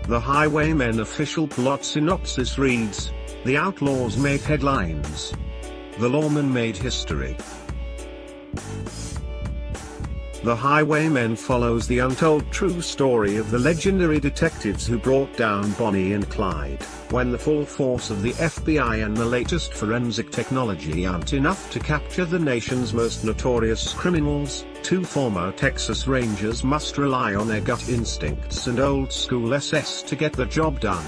The Highwaymen official plot synopsis reads: The outlaws made headlines. The lawmen made history. The Highwaymen follows the untold true story of the legendary detectives who brought down Bonnie and Clyde, when the full force of the FBI and the latest forensic technology aren't enough to capture the nation's most notorious criminals. Two former Texas Rangers must rely on their gut instincts and old-school SS to get the job done.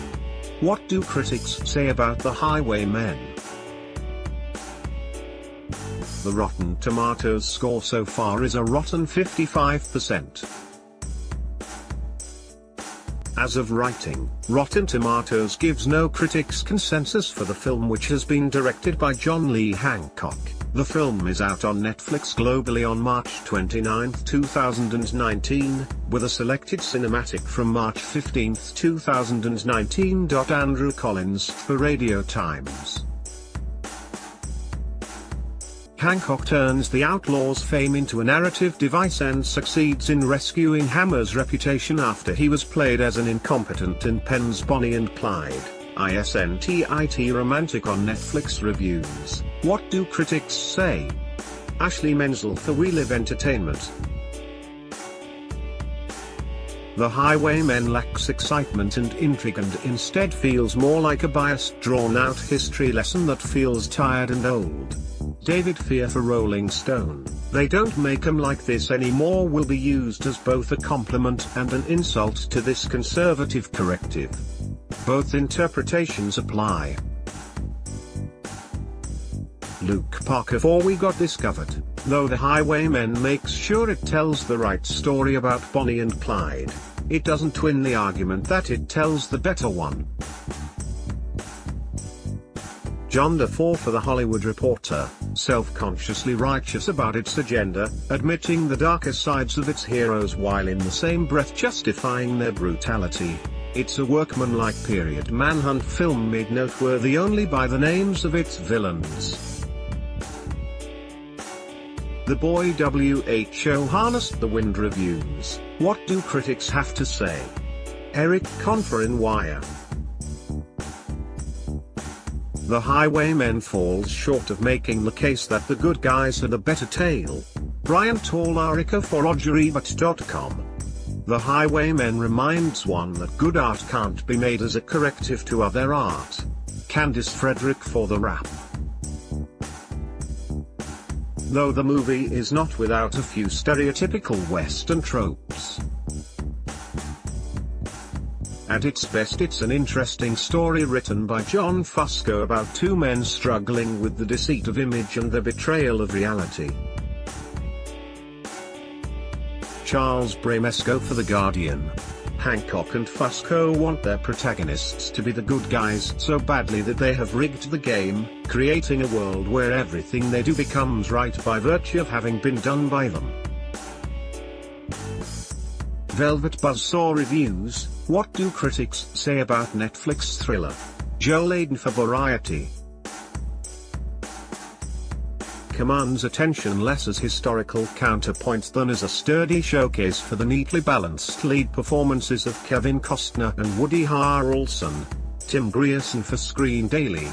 What do critics say about the Highwaymen? The Rotten Tomatoes score so far is a rotten 55%. As of writing, Rotten Tomatoes gives no critics consensus for the film, which has been directed by John Lee Hancock. The film is out on Netflix globally on March 29, 2019, with a selected cinematic from March 15, 2019. Andrew Collins for Radio Times. Hancock turns the Outlaws' fame into a narrative device and succeeds in rescuing Hammer's reputation after he was played as an incompetent in Penn's Bonnie and Clyde, isn't romantic on Netflix reviews. What do critics say? Ashley Menzel for We Live Entertainment. The Highwaymen lacks excitement and intrigue and instead feels more like a biased drawn-out history lesson that feels tired and old. David Fear for Rolling Stone. They don't make 'em like this anymore will be used as both a compliment and an insult to this conservative corrective. Both interpretations apply. Luke Parker for We Got Discovered. Though the Highwaymen makes sure it tells the right story about Bonnie and Clyde, it doesn't win the argument that it tells the better one. John DeFore for The Hollywood Reporter, self-consciously righteous about its agenda, admitting the darker sides of its heroes while in the same breath justifying their brutality. It's a workmanlike period manhunt film made noteworthy only by the names of its villains. The Boy WHO harnessed the wind reviews. What do critics have to say? Eric Confer in Wire. The Highwaymen falls short of making the case that the good guys had a better tale. Brian Tallarica for RogerEbert.com. The Highwaymen reminds one that good art can't be made as a corrective to other art. Candice Frederick for The Wrap. Though the movie is not without a few stereotypical Western tropes, at its best it's an interesting story written by John Fusco about two men struggling with the deceit of image and the betrayal of reality. Charles Bramesco for The Guardian. Hancock and Fusco want their protagonists to be the good guys so badly that they have rigged the game, creating a world where everything they do becomes right by virtue of having been done by them. Velvet Buzzsaw Reviews. What do critics say about Netflix thriller? Joe Layden for Variety. Commands attention less as historical counterpoint than as a sturdy showcase for the neatly balanced lead performances of Kevin Costner and Woody Harrelson. Tim Grierson for Screen Daily.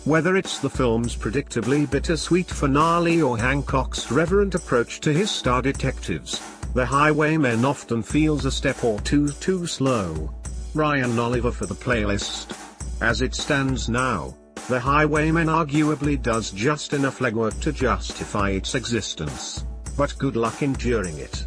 Whether it's the film's predictably bittersweet finale or Hancock's reverent approach to his star detectives, The Highwaymen often feels a step or two too slow. Ryan Oliver for The Playlist. As it stands now, The Highwaymen arguably does just enough legwork to justify its existence, but good luck enduring it.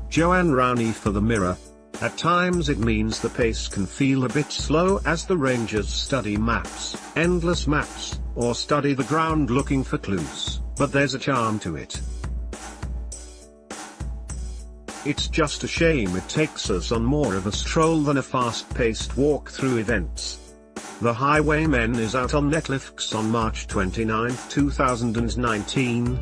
Joanne Rowney for The Mirror. At times it means the pace can feel a bit slow as the Rangers study maps, endless maps, or study the ground looking for clues, but there's a charm to it. It's just a shame it takes us on more of a stroll than a fast-paced walk through events. The Highwaymen is out on Netflix on March 29, 2019.